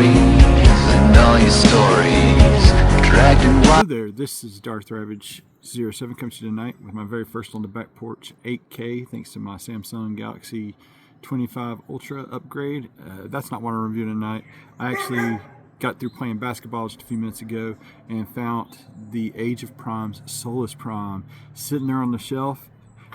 and all your stories dragged in. Hello there, this is Darth Ravage 07 comes to you tonight with my very first on the back porch 8K thanks to my Samsung Galaxy 25 Ultra upgrade. That's not what I'm reviewing tonight. I actually got through playing basketball just a few minutes ago and found the Age of Prime's Solus Prime sitting there on the shelf.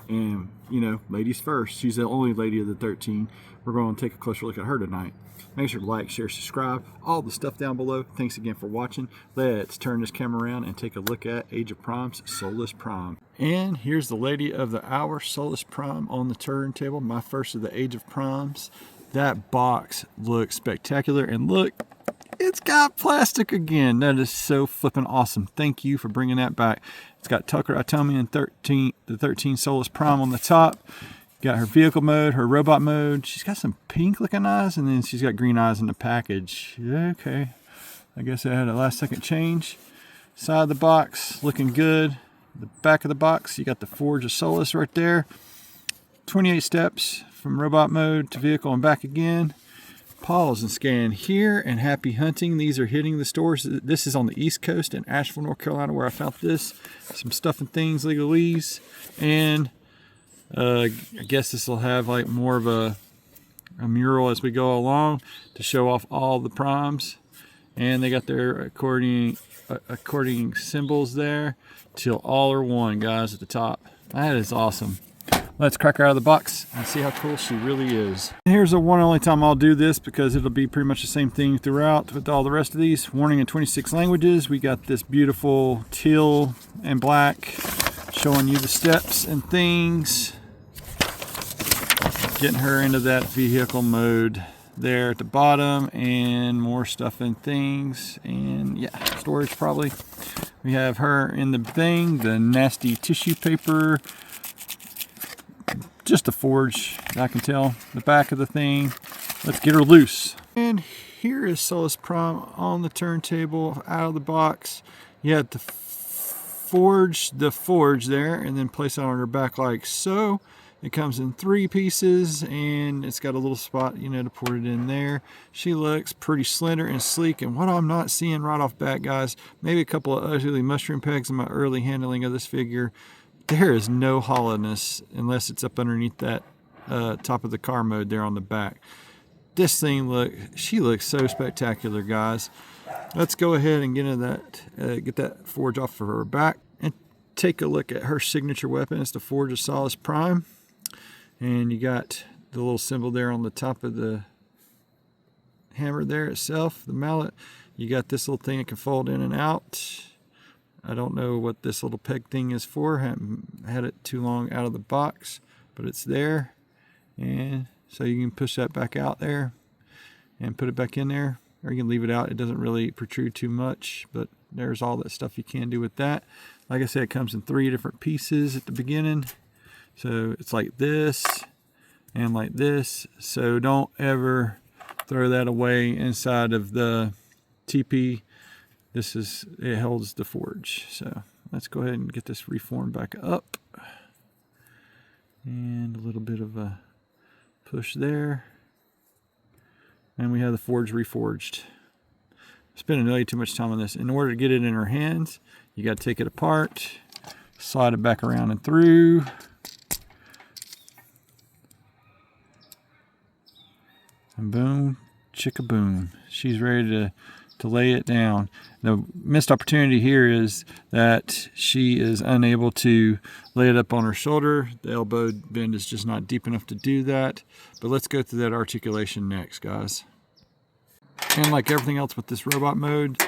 And, you know, ladies first. She's the only lady of the 13. We're going to take a closer look at her tonight. Make sure to like, share, subscribe, all the stuff down below. Thanks again for watching. Let's turn this camera around and take a look at Age of Prime's Solus Prime. And here's the lady of the hour, Solus Prime, on the turntable. My first of the Age of Primes. That box looks spectacular. And look, it's got plastic again. That is so flippin' awesome. Thank you for bringing that back. It's got Tucker Atomi and the 13 Solus Prime on the top. Got her vehicle mode, her robot mode. She's got some pink looking eyes, and then she's got green eyes in the package. Okay, I guess I had a last second change. Side of the box looking good. The back of the box, you got the Forge of Solus right there. 28 steps from robot mode to vehicle and back again. Pause and scan here, and happy hunting. These are hitting the stores. This is on the East Coast in Asheville, North Carolina, where I found this. Some stuff and things, legalese, and I guess this will have like more of a mural as we go along to show off all the primes. And they got their accordion symbols there till all are one, guys, at the top. That is awesome. Let's crack her out of the box and see how cool she really is. Here's the one only time I'll do this because it'll be pretty much the same thing throughout with all the rest of these. Warning in 26 languages. We got this beautiful teal and black showing you the steps and things. Getting her into that vehicle mode there at the bottom, and more stuff and things, and yeah, storage probably. We have her in the thing, the nasty tissue paper. Just a forge, I can tell. The back of the thing. Let's get her loose. And here is Solus Prime on the turntable, out of the box. You have the forge there, and then place it on her back like so. It comes in 3 pieces, and it's got a little spot, you know, to put it in there. She looks pretty slender and sleek, and what I'm not seeing right off bat, guys, maybe a couple of ugly mushroom pegs in my early handling of this figure. There is no hollowness unless it's up underneath that top of the car mode there on the back. This thing, she looks so spectacular, guys. Let's go ahead and get into that, get that forge off of her back and take a look at her signature weapon. It's the Forge of Solus Prime. And you got the little symbol there on the top of the hammer there itself, the mallet. You got this little thing that can fold in and out. I don't know what this little peg thing is for. Haven't had it too long out of the box, but it's there. And so you can push that back out there and put it back in there, or you can leave it out. It doesn't really protrude too much, but there's all that stuff you can do with that. Like I said, it comes in 3 different pieces at the beginning. So it's like this and like this. So don't ever throw that away inside of the TP. It holds the forge. So let's go ahead and get this reformed back up. And a little bit of a push there. And we have the forge reforged. Spending way too much time on this. In order to get it in her hands, you got to take it apart, slide it back around and through. And boom, chicka-boom. She's ready to lay it down. The missed opportunity here is that she is unable to lay it up on her shoulder. The elbow bend is just not deep enough to do that. But let's go through that articulation next, guys. And like everything else with this robot mode,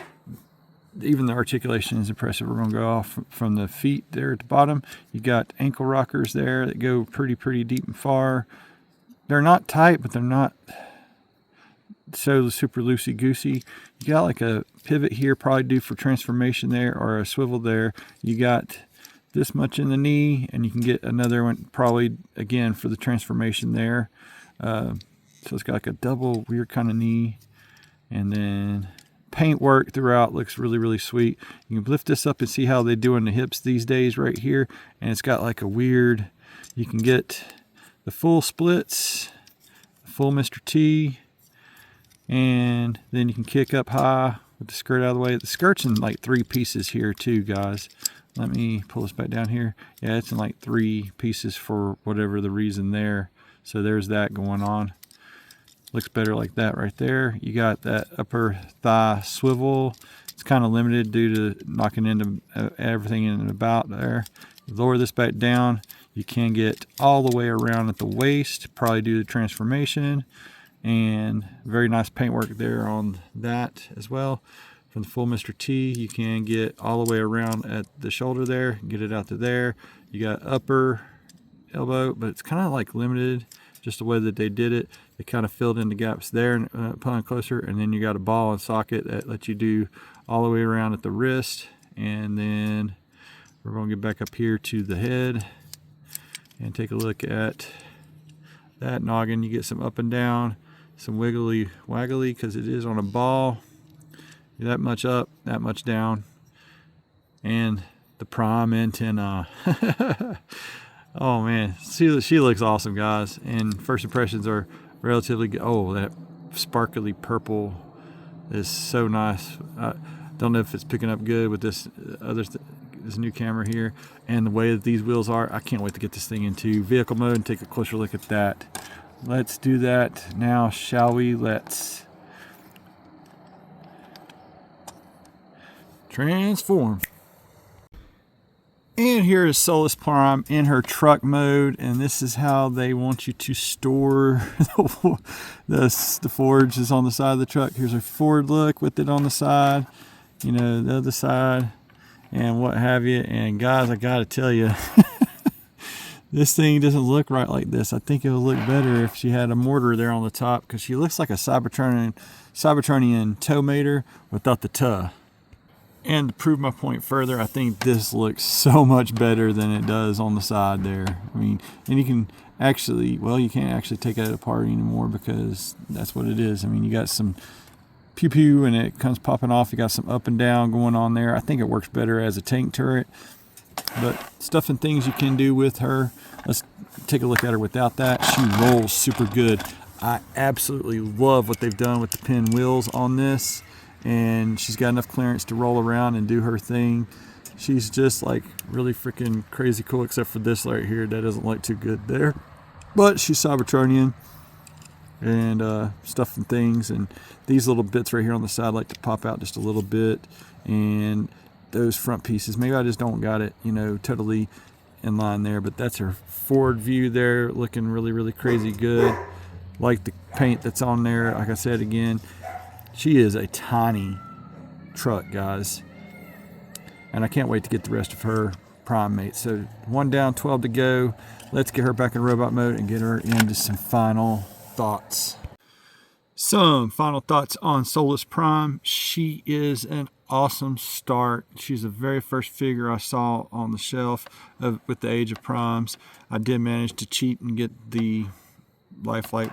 even the articulation is impressive. We're going to go off from the feet there at the bottom. You got ankle rockers there that go pretty deep and far. They're not tight, but they're not so super loosey-goosey. You got like a pivot here, probably due for transformation there, or a swivel there. You got this much in the knee, and you can get another one probably again for the transformation there. So it's got like a double weird kind of knee. And then paint work throughout looks really sweet. You can lift this up and see how they do in the hips these days right here. And it's got like a weird, you can get the full splits, the full Mr. T, And then you can kick up high with the skirt out of the way. The skirt's in like 3 pieces here too, guys. Let me pull this back down here. Yeah, it's in like 3 pieces for whatever the reason there. So there's that going on. Looks better like that right there. You got that upper thigh swivel. It's kind of limited due to knocking into everything in and about there. You lower this back down. You can get all the way around at the waist, probably do the transformation. And very nice paintwork there on that as well. From the full Mr. T, you can get all the way around at the shoulder there, get it out to there. You got upper elbow, but it's kind of like limited just the way that they did it. They kind of filled in the gaps there and pulling closer, and then you got a ball and socket that lets you do all the way around at the wrist. And then we're going to get back up here to the head and take a look at that noggin. You get some up and down, some wiggly waggly because it is on a ball. That much up, that much down, and the prime antenna. Oh man, she looks awesome, guys. And first impressions are relatively good. Oh, that sparkly purple is so nice. I don't know if it's picking up good with this this new camera here, and the way that these wheels are. I can't wait to get this thing into vehicle mode and take a closer look at that. Let's do that now, shall we? Let's transform. And here is Solus Prime in her truck mode, and this is how they want you to store the forge is on the side of the truck. Here's a forward look with it on the side, you know, the other side, and what have you. And guys, I gotta tell you, this thing doesn't look right like this. I think it would look better if she had a mortar there on the top, because she looks like a Cybertronian tow mater without the tow. And to prove my point further, I think this looks so much better than it does on the side there. I mean, and you can actually, well, you can't actually take it apart anymore because that's what it is. I mean, you got some pew pew and it comes popping off. You got some up and down going on there. I think it works better as a tank turret. But stuff and things you can do with her. Let's take a look at her without that. She rolls super good. I absolutely love what they've done with the pin wheels on this. And she's got enough clearance to roll around and do her thing. She's just like really freaking crazy cool, except for this right here that doesn't look too good there. But she's Cybertronian and stuff and things. And these little bits right here on the side like to pop out just a little bit. And those front pieces, maybe I just don't got it, you know, totally in line there. But that's her forward view there, looking really, really crazy good. Like the paint that's on there, like I said again. She is a tiny truck, guys. And I can't wait to get the rest of her prime mates. So 1 down, 12 to go. Let's get her back in robot mode and get her into some final thoughts. Some final thoughts on Solus Prime. She is an awesome start. She's the very first figure I saw on the shelf with the Age of Primes. I did manage to cheat and get the lifelike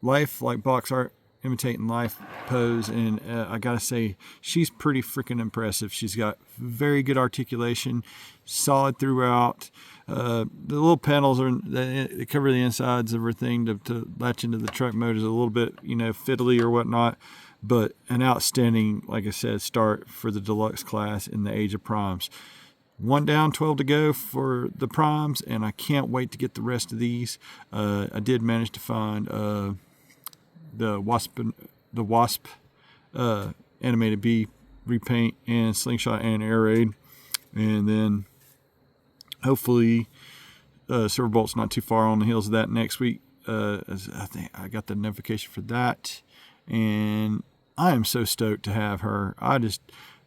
box art imitating life pose, and I gotta say she's pretty freaking impressive. She's got very good articulation, solid throughout. The little panels they cover the insides of her thing to latch into the truck mode is a little bit, you know, fiddly or whatnot, but an outstanding, like I said, start for the deluxe class in the Age of Primes. 1 down, 12 to go for the Primes, and I can't wait to get the rest of these. I did manage to find the Wasp animated bee repaint and slingshot and air raid, and then hopefully Silverbolt's not too far on the heels of that next week. As I think I got the notification for that, and I am so stoked to have her. I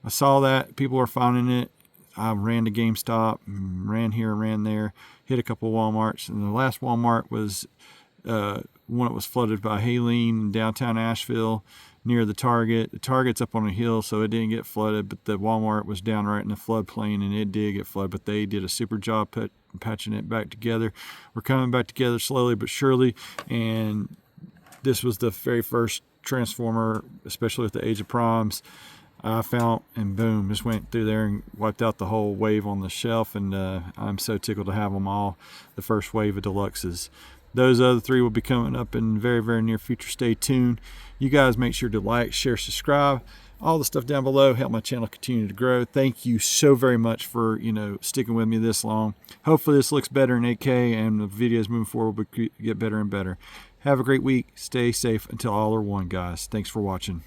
saw that people were finding it. I ran to GameStop, ran here, ran there, hit a couple Walmarts, and the last Walmart was one that was flooded by Haleen in downtown Asheville near the Target. The Target's up on a hill, so it didn't get flooded, but the Walmart was down right in the floodplain, and it did get flooded, but they did a super job patching it back together. We're coming back together slowly but surely, and this was the very first Transformer, especially with the Age of Primes, I found, and boom, just went through there and wiped out the whole wave on the shelf, and I'm so tickled to have them all, the first wave of deluxes. Those other 3 will be coming up in very, very near future. Stay tuned. You guys make sure to like, share, subscribe. All the stuff down below help my channel continue to grow. Thank you so very much for, sticking with me this long. Hopefully this looks better in 8K and the videos moving forward will get better and better. Have a great week. Stay safe until all are one, guys. Thanks for watching.